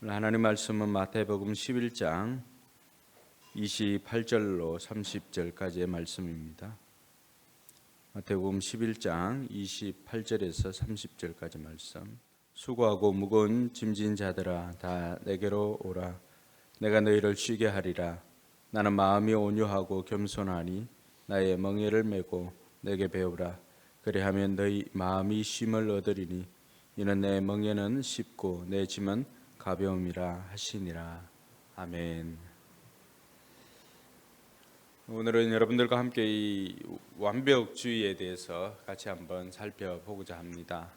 하나님 말씀은 마태복음 11장 28절로 30절까지의 말씀입니다. 마태복음 11장 28절에서 30절까지 말씀. 수고하고 무거운 짐진 자들아 다 내게로 오라. 내가 너희를 쉬게 하리라. 나는 마음이 온유하고 겸손하니 나의 멍에를 메고 내게 배우라. 그리하면 너희 마음이 쉼을 얻으리니 이는 내 멍에는 쉽고 내 짐은 가벼움이라 하시니라. 아멘. 오늘은 여러분들과 함께 이 완벽주의에 대해서 같이 한번 살펴보고자 합니다.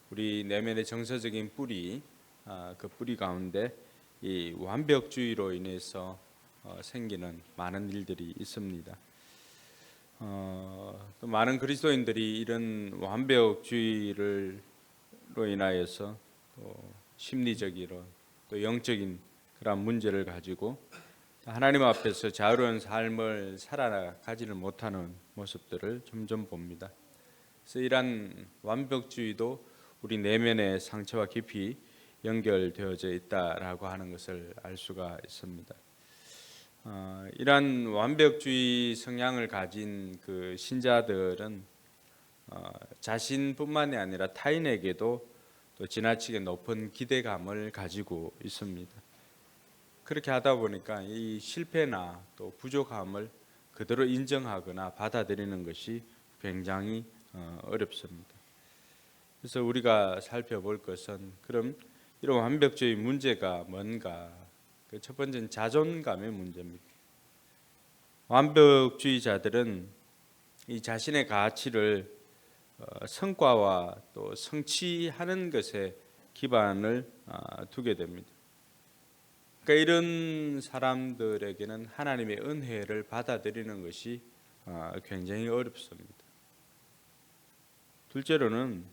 우리 내면의 정서적인 뿌리, 그 뿌리 가운데 이 완벽주의로 인해서 생기는 많은 일들이 있습니다. 또 많은 그리스도인들이 이런 완벽주의로 인하여서 또 심리적이로 또 영적인 그런 문제를 가지고 하나님 앞에서 자유로운 삶을 살아가지를 못하는 모습들을 점점 봅니다. 그래서 이러한 완벽주의도 우리 내면의 상처와 깊이 연결되어져 있다라고 하는 것을 알 수가 있습니다. 이러한 완벽주의 성향을 가진 그 신자들은 자신뿐만이 아니라 타인에게도 또 지나치게 높은 기대감을 가지고 있습니다. 그렇게 하다 보니까 이 실패나 또 부족함을 그대로 인정하거나 받아들이는 것이 굉장히 어렵습니다. 그래서 우리가 살펴볼 것은 그럼 이런 완벽주의 문제가 뭔가? 그 첫 번째는 자존감의 문제입니다. 완벽주의자들은 이 자신의 가치를 성과와 또 성취하는 것에 기반을 두게 됩니다. 그러니까 이런 사람들에게는 하나님의 은혜를 받아들이는 것이 굉장히 어렵습니다. 둘째로는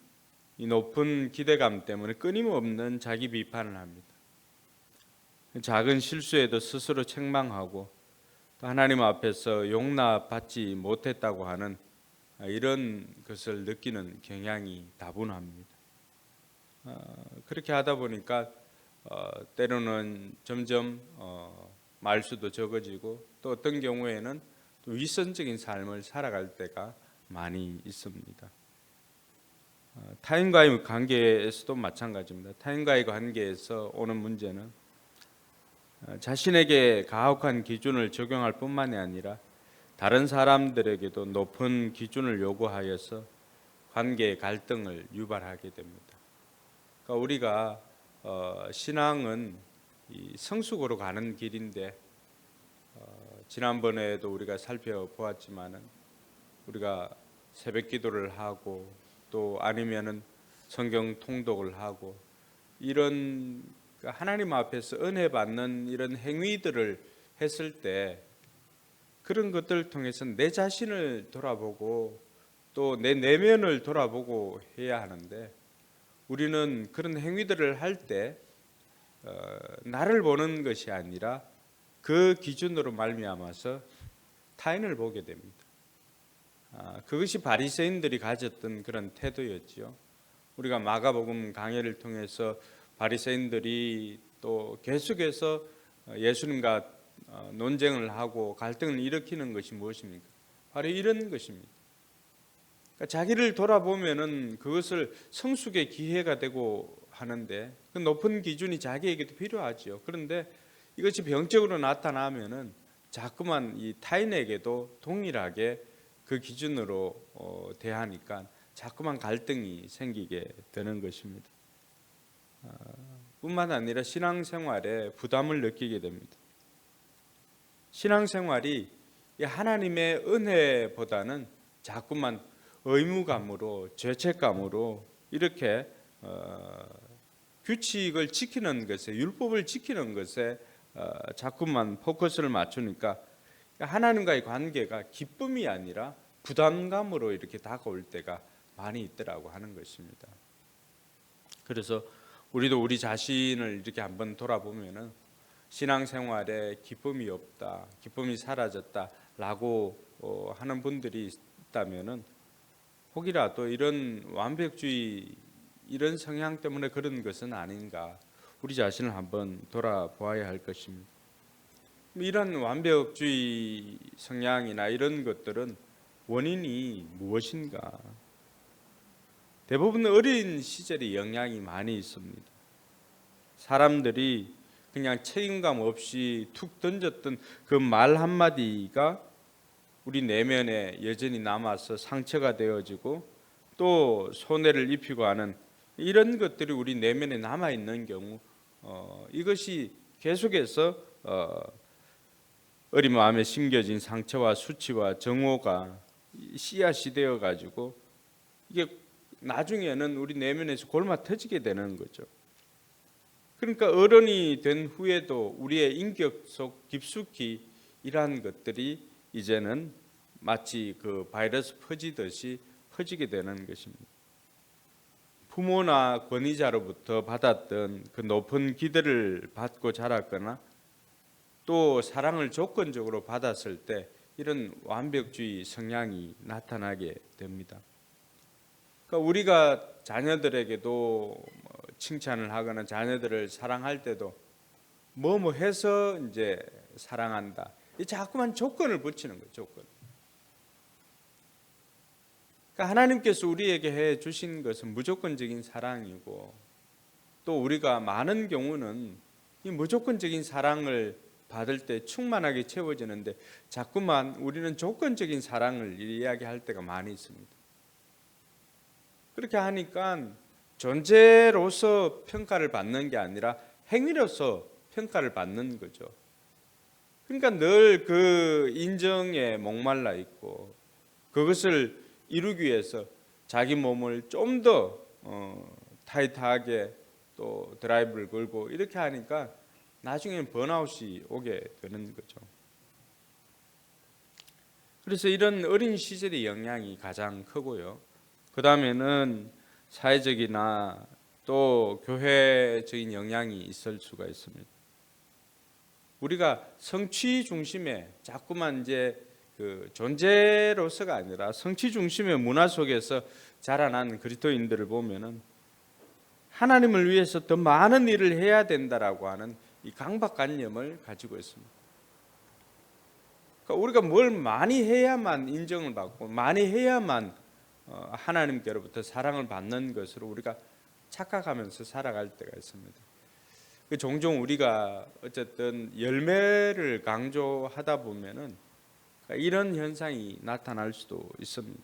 이 높은 기대감 때문에 끊임없는 자기 비판을 합니다. 작은 실수에도 스스로 책망하고 또 하나님 앞에서 용납받지 못했다고 하는 이런 것을 느끼는 경향이 다분합니다. 그렇게 하다 보니까 때로는 점점 말수도 적어지고 또 어떤 경우에는 또 위선적인 삶을 살아갈 때가 많이 있습니다. 타인과의 관계에서도 마찬가지입니다. 타인과의 관계에서 오는 문제는 자신에게 가혹한 기준을 적용할 뿐만이 아니라 다른 사람들에게도 높은 기준을 요구하여서 관계의 갈등을 유발하게 됩니다. 그러니까 우리가 신앙은 이 성숙으로 가는 길인데 지난번에도 우리가 살펴보았지만은 우리가 새벽기도를 하고 또 아니면은 성경 통독을 하고 이런 하나님 앞에서 은혜 받는 이런 행위들을 했을 때 그런 것들을 통해서 내 자신을 돌아보고 또 내 내면을 돌아보고 해야 하는데 우리는 그런 행위들을 할 때 나를 보는 것이 아니라 그 기준으로 말미암아서 타인을 보게 됩니다. 그것이 바리새인들이 가졌던 그런 태도였지요. 우리가 마가복음 강해를 통해서 바리새인들이 또 계속해서 예수님과 논쟁을 하고 갈등을 일으키는 것이 무엇입니까? 바로 이런 것입니다. 그러니까 자기를 돌아보면은 그것을 성숙의 기회가 되고 하는데 그 높은 기준이 자기에게도 필요하지요. 그런데 이것이 병적으로 나타나면은 자꾸만 이 타인에게도 동일하게 그 기준으로 대하니까 자꾸만 갈등이 생기게 되는 것입니다. 뿐만 아니라 신앙생활에 부담을 느끼게 됩니다. 신앙생활이 하나님의 은혜보다는 자꾸만 의무감으로 죄책감으로 이렇게 규칙을 지키는 것에 율법을 지키는 것에 자꾸만 포커스를 맞추니까 하나님과의 관계가 기쁨이 아니라 부담감으로 이렇게 다가올 때가 많이 있더라고 하는 것입니다. 그래서 우리도 우리 자신을 이렇게 한번 돌아보면은 신앙생활에 기쁨이 없다, 기쁨이 사라졌다라고 하는 분들이 있다면은 혹이라도 이런 완벽주의 이런 성향 때문에 그런 것은 아닌가. 우리 자신을 한번 돌아보아야 할 것입니다. 이런 완벽주의 성향이나 이런 것들은 원인이 무엇인가? 대부분 어린 시절의 영향이 많이 있습니다. 사람들이 그냥 책임감 없이 툭 던졌던 그 말 한마디가 우리 내면에 여전히 남아서 상처가 되어지고 또 손해를 입히고 하는 이런 것들이 우리 내면에 남아있는 경우 이것이 계속해서 어린 마음에 심겨진 상처와 수치와 정오가 씨앗이 되어가지고 이게 나중에는 우리 내면에서 골마 터지게 되는 거죠. 그러니까 어른이 된 후에도 우리의 인격 속 깊숙이 이러한 것들이 이제는 마치 그 바이러스 퍼지듯이 퍼지게 되는 것입니다. 부모나 권위자로부터 받았던 그 높은 기대를 받고 자랐거나 또 사랑을 조건적으로 받았을 때 이런 완벽주의 성향이 나타나게 됩니다. 그러니까 우리가 자녀들에게도 칭찬을 하거나 자녀들을 사랑할 때도 뭐 해서 이제 사랑한다. 자꾸만 조건을 붙이는 거예요. 조건. 그러니까 하나님께서 우리에게 해 주신 것은 무조건적인 사랑이고 또 우리가 많은 경우는 이 무조건적인 사랑을 받을 때 충만하게 채워지는데 자꾸만 우리는 조건적인 사랑을 이야기할 때가 많이 있습니다. 그렇게 하니까 존재로서 평가를 받는 게 아니라 행위로서 평가를 받는 거죠. 그러니까 늘 그 인정에 목말라 있고 그것을 이루기 위해서 자기 몸을 좀 더 타이트하게 또 드라이브를 걸고 이렇게 하니까 나중에는 번아웃이 오게 되는 거죠. 그래서 이런 어린 시절의 영향이 가장 크고요. 그 다음에는 사회적이나 또 교회적인 영향이 있을 수가 있습니다. 우리가 성취 중심에 자꾸만 이제 그 존재로서가 아니라 성취 중심의 문화 속에서 자라난 그리스도인들을 보면은 하나님을 위해서 더 많은 일을 해야 된다라고 하는 이 강박관념을 가지고 있습니다. 그러니까 우리가 뭘 많이 해야만 인정을 받고 많이 해야만 하나님께로부터 사랑을 받는 것으로 우리가 착각하면서 살아갈 때가 있습니다. 종종 우리가 어쨌든 열매를 강조하다 보면은 이런 현상이 나타날 수도 있습니다.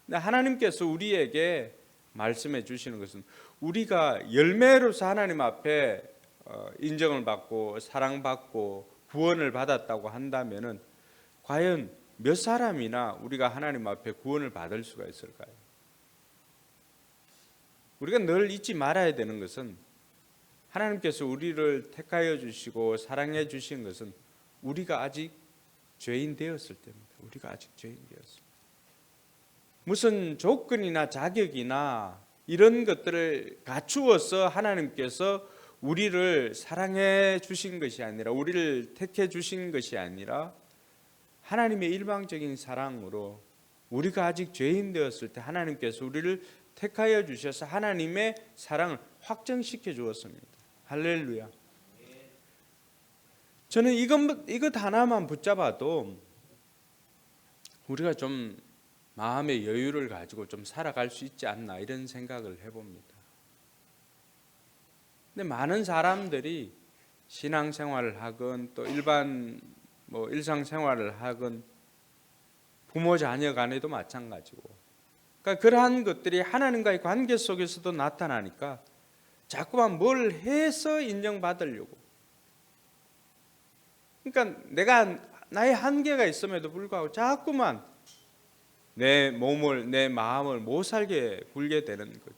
근데 하나님께서 우리에게 말씀해 주시는 것은 우리가 열매로서 하나님 앞에 인정을 받고 사랑받고 구원을 받았다고 한다면은 과연 몇 사람이나 우리가 하나님 앞에 구원을 받을 수가 있을까요? 우리가 늘 잊지 말아야 되는 것은 하나님께서 우리를 택하여 주시고 사랑해 주신 것은 우리가 아직 죄인 되었을 때입니다. 우리가 아직 죄인 되었습니다. 무슨 조건이나 자격이나 이런 것들을 갖추어서 하나님께서 우리를 사랑해 주신 것이 아니라 우리를 택해 주신 것이 아니라 하나님의 일방적인 사랑으로 우리가 아직 죄인 되었을 때 하나님께서 우리를 택하여 주셔서 하나님의 사랑을 확정시켜 주었습니다. 할렐루야. 저는 이것 하나만 붙잡아도 우리가 좀 마음의 여유를 가지고 좀 살아갈 수 있지 않나 이런 생각을 해봅니다. 근데 많은 사람들이 신앙생활을 하건 또 일반 일상생활을 하건 부모 자녀 간에도 마찬가지고 그러니까 그러한 것들이 하나님과의 관계 속에서도 나타나니까 자꾸만 뭘 해서 인정받으려고 그러니까 내가 나의 한계가 있음에도 불구하고 자꾸만 내 몸을 내 마음을 못 살게 굴게 되는 거죠.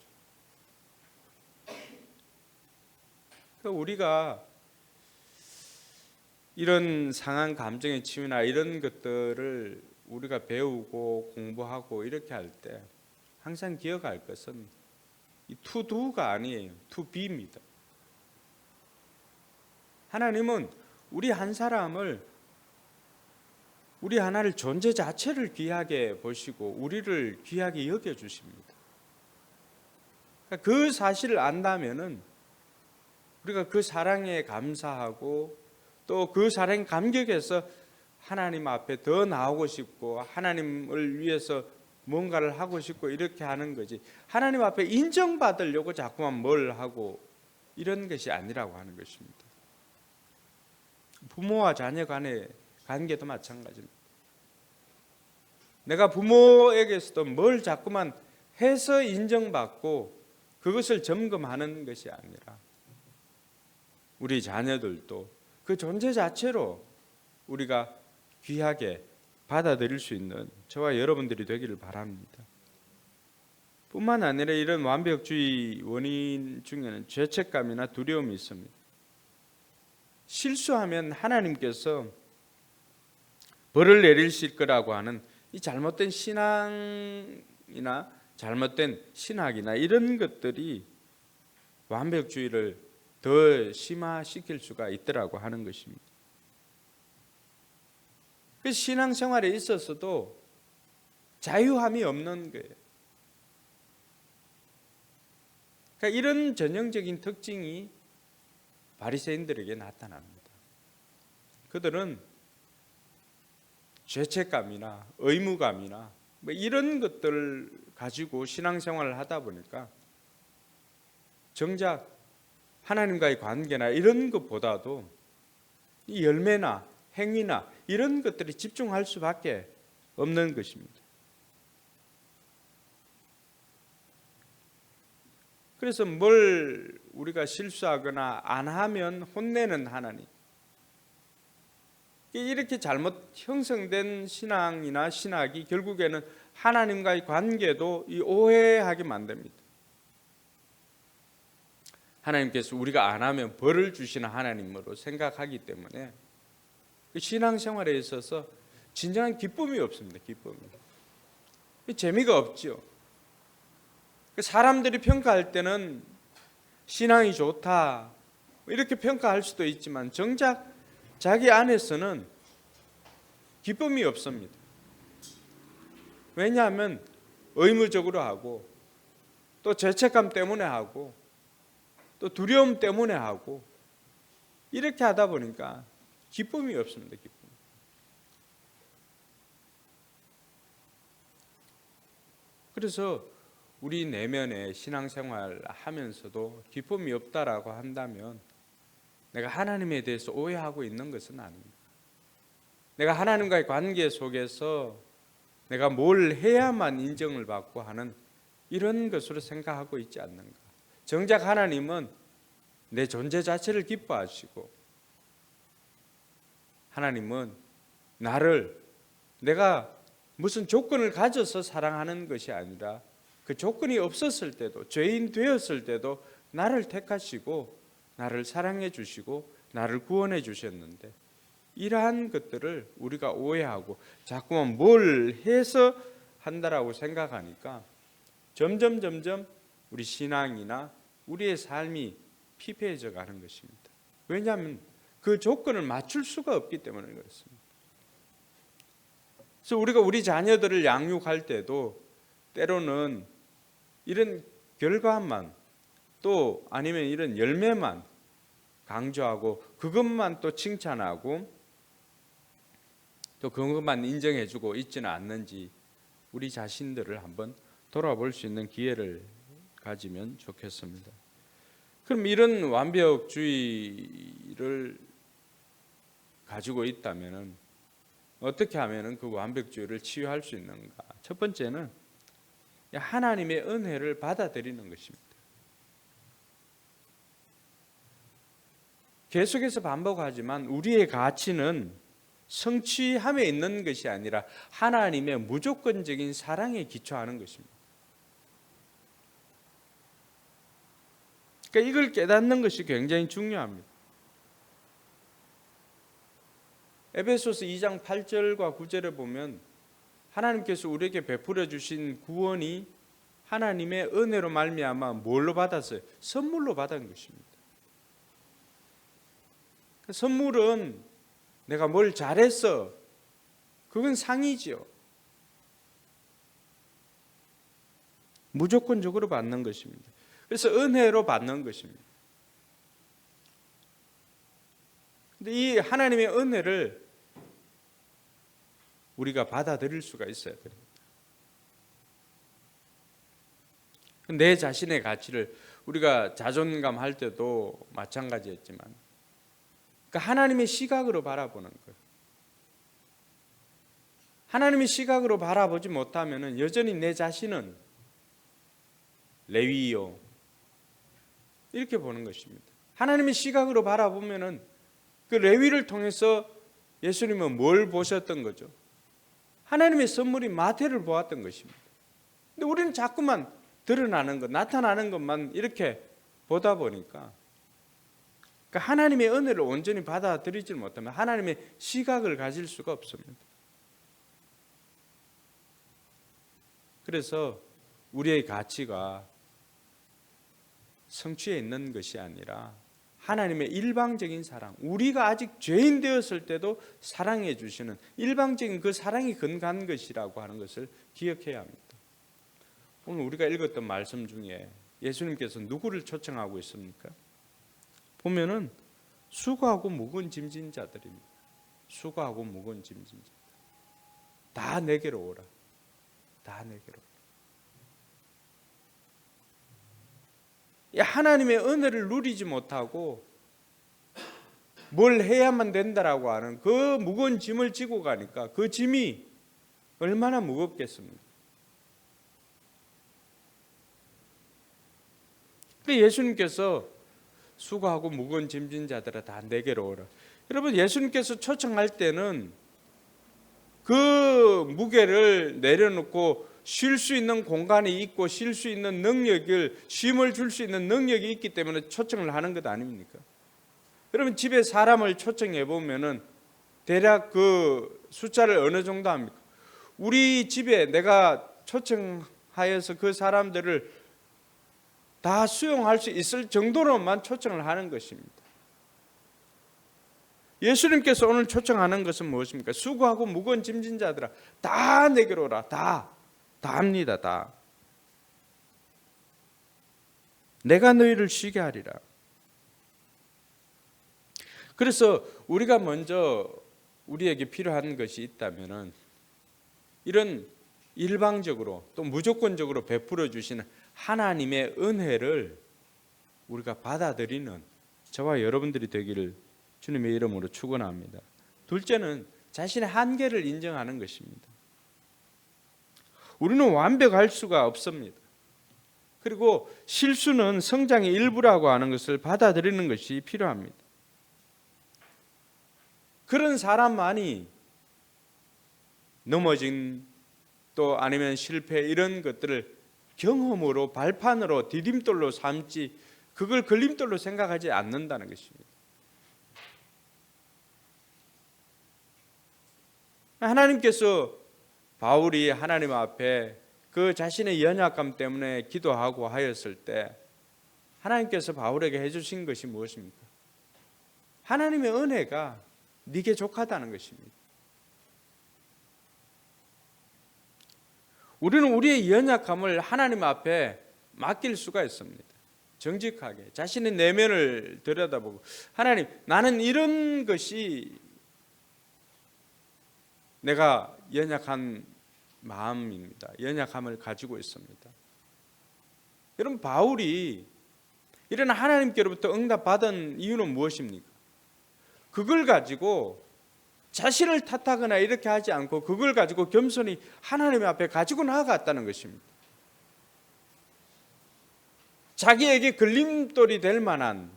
그러니까 우리가 이런 상한 감정의 치유나 이런 것들을 우리가 배우고 공부하고 이렇게 할 때 항상 기억할 것은 이 투두가 아니에요. 투비입니다. 하나님은 우리 한 사람을 우리 하나를 존재 자체를 귀하게 보시고 우리를 귀하게 여겨 주십니다. 그 사실을 안다면은 우리가 그 사랑에 감사하고 또 그 사랑에 감격해서 하나님 앞에 더 나오고 싶고 하나님을 위해서 뭔가를 하고 싶고 이렇게 하는 거지, 하나님 앞에 인정받으려고 자꾸만 뭘 하고 이런 것이 아니라고 하는 것입니다. 부모와 자녀 간의 관계도 마찬가지입니다. 내가 부모에게서도 뭘 자꾸만 해서 인정받고 그것을 점검하는 것이 아니라 우리 자녀들도 그 존재 자체로 우리가 귀하게 받아들일 수 있는 저와 여러분들이 되기를 바랍니다. 뿐만 아니라 이런 완벽주의 원인 중에는 죄책감이나 두려움이 있습니다. 실수하면 하나님께서 벌을 내리실 거라고 하는 이 잘못된 신앙이나 잘못된 신학이나 이런 것들이 완벽주의를 더 심화시킬 수가 있더라고 하는 것입니다. 그 신앙생활에 있어서도 자유함이 없는 거예요. 그러니까 이런 전형적인 특징이 바리새인들에게 나타납니다. 그들은 죄책감이나 의무감이나 뭐 이런 것들을 가지고 신앙생활을 하다 보니까 정작 하나님과의 관계나 이런 것보다도 이 열매나 행위나 이런 것들이 집중할 수밖에 없는 것입니다. 그래서 뭘 우리가 실수하거나 안 하면 혼내는 하나님, 이렇게 잘못 형성된 신앙이나 신학이 결국에는 하나님과의 관계도 오해하게 만듭니다. 하나님께서 우리가 안 하면 벌을 주시는 하나님으로 생각하기 때문에 그 신앙생활에 있어서 진정한 기쁨이 없습니다. 기쁨이. 재미가 없죠. 사람들이 평가할 때는 신앙이 좋다 이렇게 평가할 수도 있지만 정작 자기 안에서는 기쁨이 없습니다. 왜냐하면 의무적으로 하고 또 죄책감 때문에 하고 또 두려움 때문에 하고 이렇게 하다 보니까 기쁨이 없습니다. 기쁨. 그래서 우리 내면에 신앙생활 하면서도 기쁨이 없다라고 한다면 내가 하나님에 대해서 오해하고 있는 것은 아닙니다. 내가 하나님과의 관계 속에서 내가 뭘 해야만 인정을 받고 하는 이런 것으로 생각하고 있지 않는가. 정작 하나님은 내 존재 자체를 기뻐하시고 하나님은 나를 내가 무슨 조건을 가져서 사랑하는 것이 아니라 그 조건이 없었을 때도 죄인 되었을 때도 나를 택하시고 나를 사랑해 주시고 나를 구원해 주셨는데 이러한 것들을 우리가 오해하고 자꾸만 뭘 해서 한다라고 생각하니까 점점 우리 신앙이나 우리의 삶이 피폐해져 가는 것입니다. 왜냐하면 그 조건을 맞출 수가 없기 때문에 그렇습니다. 그래서 우리가 우리 자녀들을 양육할 때도 때로는 이런 결과만 또 아니면 이런 열매만 강조하고 그것만 또 칭찬하고 또 그것만 인정해주고 있지는 않는지 우리 자신들을 한번 돌아볼 수 있는 기회를 가지면 좋겠습니다. 그럼 이런 완벽주의를 가지고 있다면 어떻게 하면 그 완벽주의를 치유할 수 있는가? 첫 번째는 하나님의 은혜를 받아들이는 것입니다. 계속해서 반복하지만 우리의 가치는 성취함에 있는 것이 아니라 하나님의 무조건적인 사랑에 기초하는 것입니다. 그러니까 이걸 깨닫는 것이 굉장히 중요합니다. 에베소서 2장 8절과 9절에 보면 하나님께서 우리에게 베풀어 주신 구원이 하나님의 은혜로 말미암아 뭘로 받았어요? 선물로 받은 것입니다. 선물은 내가 뭘 잘했어, 그건 상이지요. 무조건적으로 받는 것입니다. 그래서 은혜로 받는 것입니다. 근데 이 하나님의 은혜를 우리가 받아들일 수가 있어야 됩니다. 내 자신의 가치를 우리가 자존감 할 때도 마찬가지였지만, 그러니까 하나님의 시각으로 바라보는 거예요. 하나님의 시각으로 바라보지 못하면 여전히 내 자신은 레위요 이렇게 보는 것입니다. 하나님의 시각으로 바라보면은 그 레위를 통해서 예수님은 뭘 보셨던 거죠? 하나님의 선물인 마태를 보았던 것입니다. 근데 우리는 자꾸만 드러나는 것, 나타나는 것만 이렇게 보다 보니까, 그러니까 하나님의 은혜를 온전히 받아들이지 못하면 하나님의 시각을 가질 수가 없습니다. 그래서 우리의 가치가 성취에 있는 것이 아니라 하나님의 일방적인 사랑, 우리가 아직 죄인 되었을 때도 사랑해 주시는 일방적인 그 사랑이 근간 것이라고 하는 것을 기억해야 합니다. 오늘 우리가 읽었던 말씀 중에 예수님께서 누구를 초청하고 있습니까? 보면은 수고하고 무거운 짐진 자들입니다. 수고하고 무거운 짐진 자들. 다 내게로 오라. 다 내게로. 하나님의 은혜를 누리지 못하고 뭘 해야만 된다라고 하는 그 무거운 짐을 지고 가니까 그 짐이 얼마나 무겁겠습니까? 예수님께서 수고하고 무거운 짐진 자들아 다 내게로 오라. 여러분, 예수님께서 초청할 때는 그 무게를 내려놓고 쉴 수 있는 공간이 있고 쉴 수 있는 능력을, 쉼을 줄 수 있는 능력이 있기 때문에 초청을 하는 것 아닙니까? 여러분, 집에 사람을 초청해 보면은 대략 그 숫자를 어느 정도 합니까? 우리 집에 내가 초청하여서 그 사람들을 다 수용할 수 있을 정도로만 초청을 하는 것입니다. 예수님께서 오늘 초청하는 것은 무엇입니까? 수고하고 무거운 짐진 자들아 다 내게로 오라. 다 합니다. 다. 내가 너희를 쉬게 하리라. 그래서 우리가 먼저 우리에게 필요한 것이 있다면은 이런 일방적으로 또 무조건적으로 베풀어 주시는 하나님의 은혜를 우리가 받아들이는 저와 여러분들이 되기를 주님의 이름으로 축원합니다. 둘째는 자신의 한계를 인정하는 것입니다. 우리는 완벽할 수가 없습니다. 그리고 실수는 성장의 일부라고 하는 것을 받아들이는 것이 필요합니다. 그런 사람만이 넘어진 또 아니면 실패 이런 것들을 경험으로 발판으로 디딤돌로 삼지 그걸 걸림돌로 생각하지 않는다는 것입니다. 하나님께서 바울이 하나님 앞에 그 자신의 연약감 때문에 기도하고 하였을 때 하나님께서 바울에게 해주신 것이 무엇입니까? 하나님의 은혜가 네게 족하다는 것입니다. 우리는 우리의 연약함을 하나님 앞에 맡길 수가 있습니다. 정직하게 자신의 내면을 들여다보고 하나님, 나는 이런 것이 내가 연약한 마음입니다. 연약함을 가지고 있습니다. 여러분, 바울이 이런 하나님께로부터 응답받은 이유는 무엇입니까? 그걸 가지고 자신을 탓하거나 이렇게 하지 않고 그걸 가지고 겸손히 하나님 앞에 가지고 나아갔다는 것입니다. 자기에게 걸림돌이 될 만한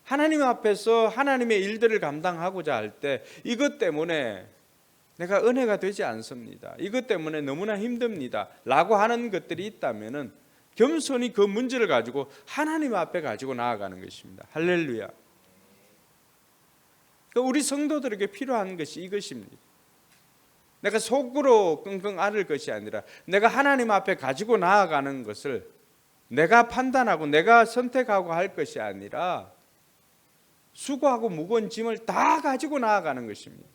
하나님 앞에서 하나님의 일들을 감당하고자 할 때 이것 때문에 내가 은혜가 되지 않습니다. 이것 때문에 너무나 힘듭니다. 라고 하는 것들이 있다면 겸손히 그 문제를 가지고 하나님 앞에 가지고 나아가는 것입니다. 할렐루야. 우리 성도들에게 필요한 것이 이것입니다. 내가 속으로 끙끙 앓을 것이 아니라 내가 하나님 앞에 가지고 나아가는 것을 내가 판단하고 내가 선택하고 할 것이 아니라 수고하고 무거운 짐을 다 가지고 나아가는 것입니다.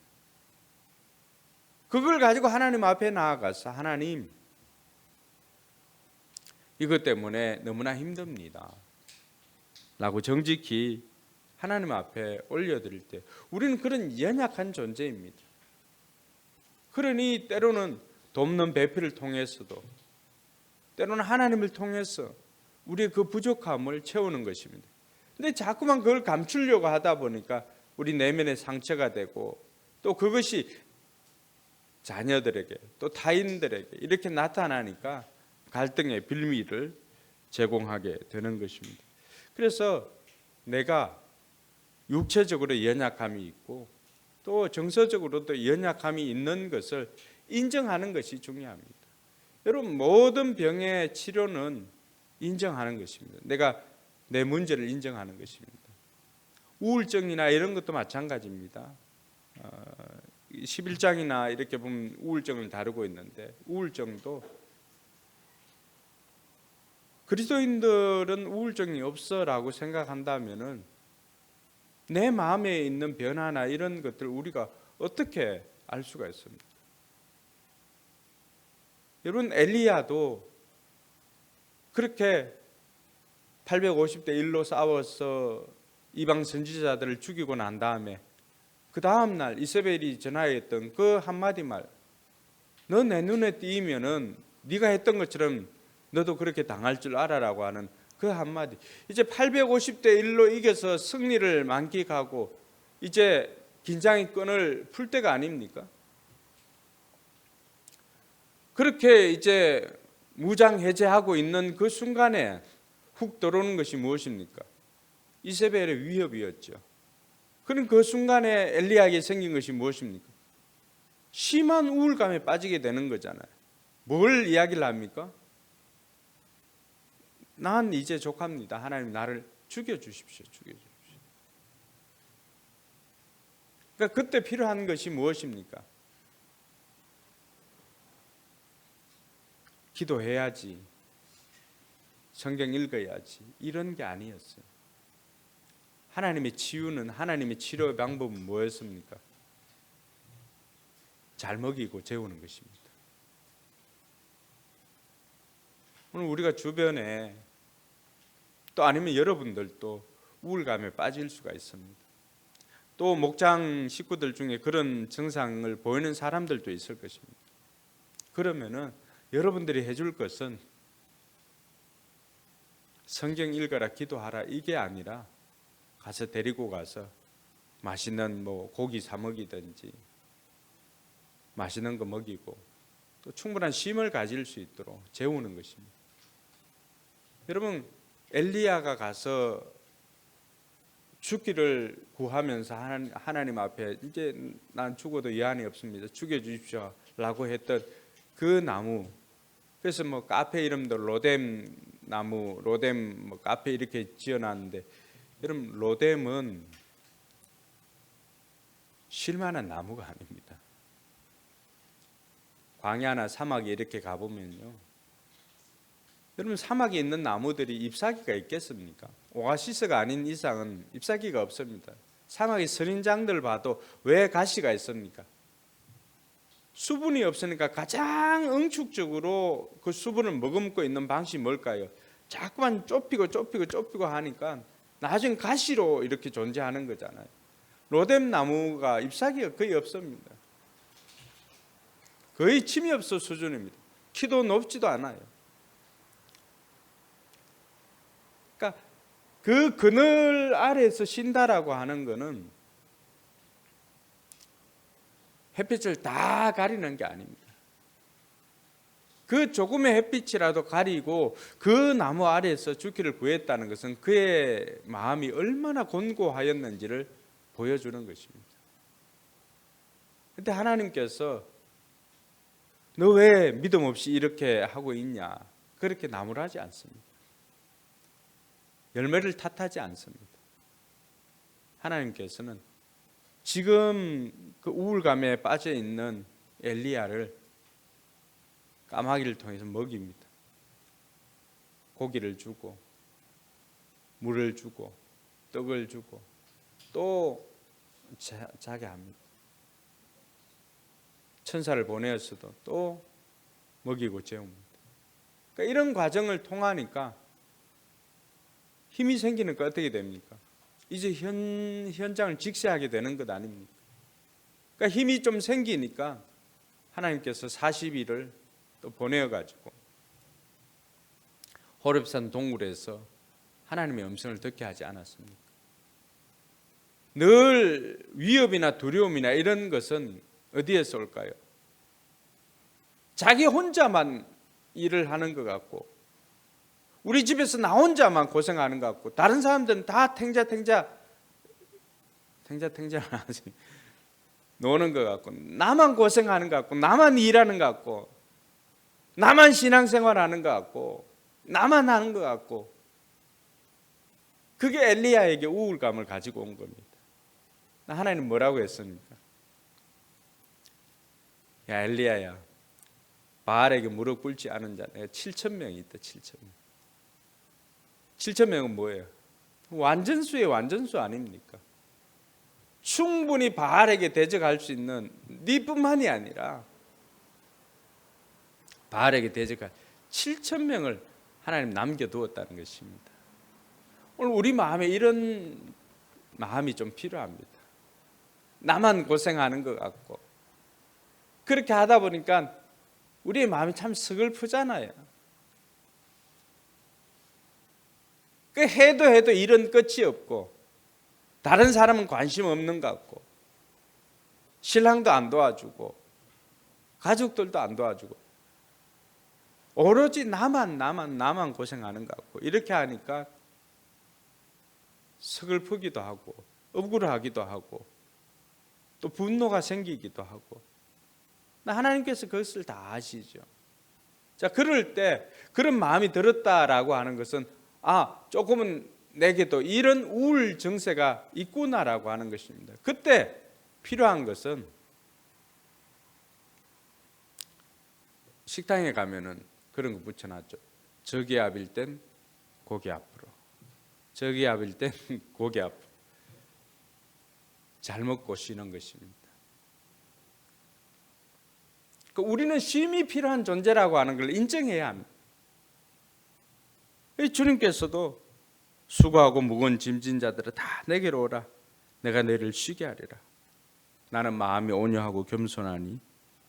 그걸 가지고 하나님 앞에 나아가서 하나님, 이것 때문에 너무나 힘듭니다 라고 정직히 하나님 앞에 올려드릴 때 우리는 그런 연약한 존재입니다. 그러니 때로는 돕는 배필을 통해서도, 때로는 하나님을 통해서 우리의 그 부족함을 채우는 것입니다. 근데 자꾸만 그걸 감추려고 하다 보니까 우리 내면의 상처가 되고, 또 그것이 자녀들에게 또 타인들에게 이렇게 나타나니까 갈등의 빌미를 제공하게 되는 것입니다. 그래서 내가 육체적으로 연약함이 있고 또 정서적으로도 연약함이 있는 것을 인정하는 것이 중요합니다. 여러분, 모든 병의 치료는 인정하는 것입니다. 내가 내 문제를 인정하는 것입니다. 우울증이나 이런 것도 마찬가지입니다. 11장이나 이렇게 보면 우울증을 다루고 있는데, 우울증도 그리스도인들은 우울증이 없어라고 생각한다면은 내 마음에 있는 변화나 이런 것들 우리가 어떻게 알 수가 있습니까? 여러분, 엘리야도 그렇게 850대 1로 싸워서 이방 선지자들을 죽이고 난 다음에 그 다음 날 이세벨이 전하였던 그 한마디 말, 너 내 눈에 띄면은 네가 했던 것처럼 너도 그렇게 당할 줄 알아라고 하는 그 한마디, 이제 850대 1로 이겨서 승리를 만끽하고 이제 긴장의 끈을 풀 때가 아닙니까? 그렇게 이제 무장 해제하고 있는 그 순간에 훅 들어오는 것이 무엇입니까? 이세벨의 위협이었죠. 그럼 그 순간에 엘리야에게 생긴 것이 무엇입니까? 심한 우울감에 빠지게 되는 거잖아요. 뭘 이야기를 합니까? 난 이제 족합니다. 하나님 나를 죽여주십시오. 죽여주십시오. 그러니까 그때 필요한 것이 무엇입니까? 기도해야지, 성경 읽어야지, 이런 게 아니었어요. 하나님의 치유는, 하나님의 치료 방법은 뭐였습니까? 잘 먹이고 재우는 것입니다. 오늘 우리가 주변에 또 아니면 여러분들도 우울감에 빠질 수가 있습니다. 또 목장 식구들 중에 그런 증상을 보이는 사람들도 있을 것입니다. 그러면은 여러분들이 해줄 것은 성경 읽어라, 기도하라, 이게 아니라 가서 데리고 가서 맛있는 고기 사 먹이든지 맛있는 거 먹이고 또 충분한 쉼을 가질 수 있도록 재우는 것입니다. 여러분, 엘리야가 가서 죽기를 구하면서 하나님 앞에 이제 난 죽어도 여한이 없습니다. 죽여주십시오 라고 했던 그 나무, 그래서 카페 이름도 로뎀 나무, 로뎀 카페 이렇게 지어놨는데, 여러분, 로뎀은 쉴만한 나무가 아닙니다. 광야나 사막에 이렇게 가보면요, 여러분, 사막에 있는 나무들이 잎사귀가 있겠습니까? 오아시스가 아닌 이상은 잎사귀가 없습니다. 사막의 선인장들 봐도 왜 가시가 있습니까? 수분이 없으니까 가장 응축적으로 그 수분을 머금고 있는 방식이 뭘까요? 자꾸만 좁히고 하니까 나중에 가시로 이렇게 존재하는 거잖아요. 로뎀 나무가 잎사귀가 거의 없습니다. 거의 침이 없어 수준입니다. 키도 높지도 않아요. 그러니까 그 그늘 아래에서 쉰다라고 하는 것은 햇빛을 다 가리는 게 아닙니다. 그 조금의 햇빛이라도 가리고 그 나무 아래에서 죽기를 구했다는 것은 그의 마음이 얼마나 곤고하였는지를 보여주는 것입니다. 그런데 하나님께서 너 왜 믿음 없이 이렇게 하고 있냐, 그렇게 나무라지 않습니다. 열매를 탓하지 않습니다. 하나님께서는 지금 그 우울감에 빠져 있는 엘리야를 까마귀를 통해서 먹입니다. 고기를 주고 물을 주고 떡을 주고 또 자게 합니다. 천사를 보내었어도 또 먹이고 재웁니다. 그러니까 이런 과정을 통하니까 힘이 생기니까 어떻게 됩니까? 이제 현장을 직시하게 되는 것 아닙니까? 그러니까 힘이 좀 생기니까 하나님께서 40일을 또 보내어가지고 호렙산 동굴에서 하나님의 음성을 듣게 하지 않았습니까? 늘 위협이나 두려움이나 이런 것은 어디에서 올까요? 자기 혼자만 일을 하는 것 같고, 우리 집에서 나 혼자만 고생하는 것 같고, 다른 사람들은 다 탱자탱자 노는 것 같고, 나만 고생하는 것 같고, 나만 일하는 것 같고, 나만 신앙생활하는 것 같고, 나만 하는 것 같고, 그게 엘리야에게 우울감을 가지고 온 겁니다. 하나님 뭐라고 했습니까? 야 엘리야야, 바알에게 무릎 꿇지 않은 자 내가 7,000명이 있다. 7,000명. 7,000명은 뭐예요? 완전수의 완전수 아닙니까? 충분히 바알에게 대적할 수 있는 네뿐만이 아니라 바알에게 대적할 7,000명을 하나님 남겨두었다는 것입니다. 오늘 우리 마음에 이런 마음이 좀 필요합니다. 나만 고생하는 것 같고, 그렇게 하다 보니까 우리의 마음이 참 서글프잖아요. 그 해도 일은 끝이 없고, 다른 사람은 관심 없는 것 같고, 신랑도 안 도와주고, 가족들도 안 도와주고, 오로지 나만 고생하는 것 같고, 이렇게 하니까 서글프기도 하고 억울하기도 하고 또 분노가 생기기도 하고, 하나님께서 그것을 다 아시죠. 자, 그럴 때 그런 마음이 들었다라고 하는 것은 조금은 내게도 이런 우울 증세가 있구나라고 하는 것입니다. 그때 필요한 것은, 식당에 가면은 그런 거 붙여놨죠. 저기압일 땐 고기 앞으로, 저기압일 땐 고기 앞으로. 잘 먹고 쉬는 것입니다. 우리는 쉼이 필요한 존재라고 하는 걸 인정해야 합니다. 주님께서도 수고하고 무거운 짐진 자들아 다 내게로 오라, 내가 너희를 쉬게 하리라. 나는 마음이 온유하고 겸손하니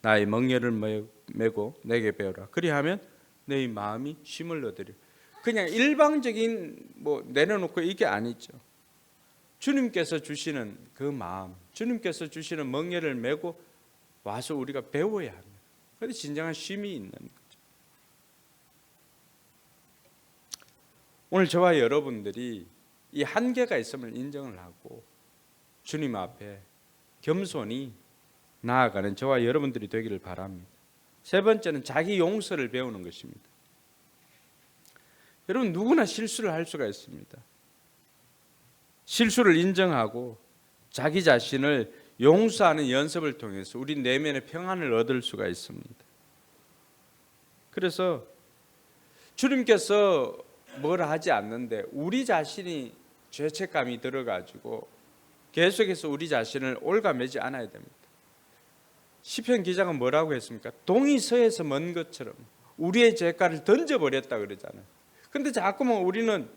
나의 멍에를 메고 내게 배우라. 그리하면 너희 마음이 쉼을 얻으리라. 그냥 일방적인 내려놓고 이게 아니죠. 주님께서 주시는 그 마음, 주님께서 주시는 멍에를 메고 와서 우리가 배워야 합니다. 그런데 진정한 쉼이 있는 거죠. 오늘 저와 여러분들이 이 한계가 있음을 인정을 하고 주님 앞에 겸손히 나아가는 저와 여러분들이 되기를 바랍니다. 세 번째는 자기 용서를 배우는 것입니다. 여러분, 누구나 실수를 할 수가 있습니다. 실수를 인정하고 자기 자신을 용서하는 연습을 통해서 우리 내면의 평안을 얻을 수가 있습니다. 그래서 주님께서 뭘 하지 않는데 우리 자신이 죄책감이 들어가지고 계속해서 우리 자신을 올가매지 않아야 됩니다. 시편 기자가 뭐라고 했습니까? 동이 서에서 먼 것처럼 우리의 죄가를 던져버렸다 그러잖아요. 근데 자꾸만 우리는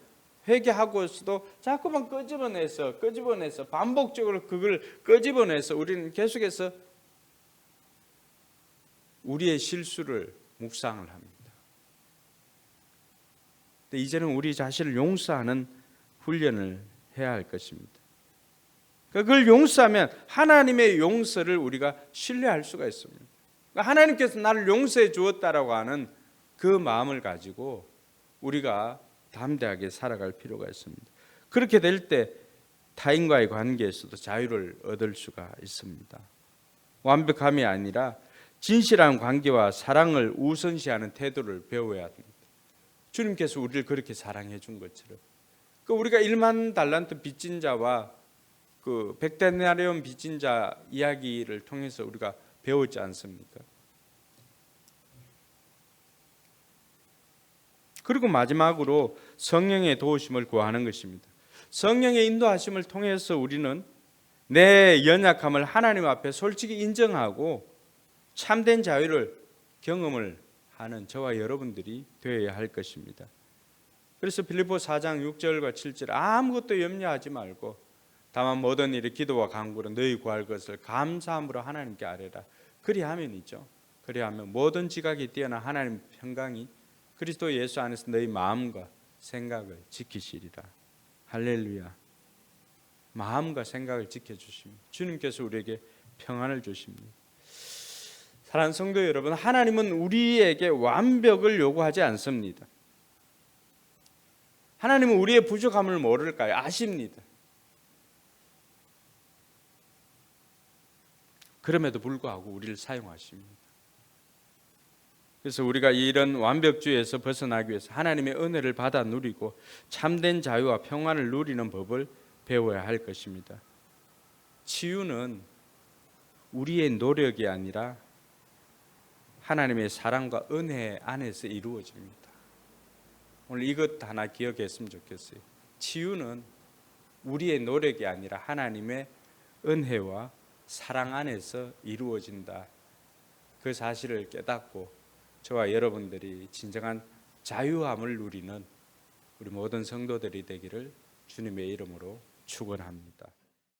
회개하고서도 자꾸만 끄집어내서 반복적으로 그걸 끄집어내서 우리는 계속해서 우리의 실수를 묵상을 합니다. 근데 이제는 우리 자신을 용서하는 훈련을 해야 할 것입니다. 그걸 용서하면 하나님의 용서를 우리가 신뢰할 수가 있습니다. 하나님께서 나를 용서해 주었다라고 하는 그 마음을 가지고 우리가 담대하게 살아갈 필요가 있습니다. 그렇게 될 때 타인과의 관계에서도 자유를 얻을 수가 있습니다. 완벽함이 아니라 진실한 관계와 사랑을 우선시하는 태도를 배워야 합니다. 주님께서 우리를 그렇게 사랑해 준 것처럼, 우리가 1만 달란트 빚진 자와 그 100데나리온 빚진 자 이야기를 통해서 우리가 배웠지 않습니까? 그리고 마지막으로 성령의 도우심을 구하는 것입니다. 성령의 인도하심을 통해서 우리는 내 연약함을 하나님 앞에 솔직히 인정하고 참된 자유를 경험을 하는 저와 여러분들이 되어야 할 것입니다. 그래서 빌립보 4장 6절과 7절 아무것도 염려하지 말고 다만 모든 일에 기도와 간구로 너희 구할 것을 감사함으로 하나님께 아뢰라. 그리하면이죠. 그리하면 모든 지각이 뛰어난 하나님 평강이 그리스도 예수 안에서 너희 마음과 생각을 지키시리라. 할렐루야. 마음과 생각을 지켜주십니다. 주님께서 우리에게 평안을 주십니다. 사랑하는 성도 여러분, 하나님은 우리에게 완벽을 요구하지 않습니다. 하나님은 우리의 부족함을 모를까요? 아십니다. 그럼에도 불구하고 우리를 사용하십니다. 그래서 우리가 이런 완벽주의에서 벗어나기 위해서 하나님의 은혜를 받아 누리고 참된 자유와 평안을 누리는 법을 배워야 할 것입니다. 치유는 우리의 노력이 아니라 하나님의 사랑과 은혜 안에서 이루어집니다. 오늘 이것 하나 기억했으면 좋겠어요. 치유는 우리의 노력이 아니라 하나님의 은혜와 사랑 안에서 이루어진다. 그 사실을 깨닫고 저와 여러분들이 진정한 자유함을 누리는 우리 모든 성도들이 되기를 주님의 이름으로 축원합니다.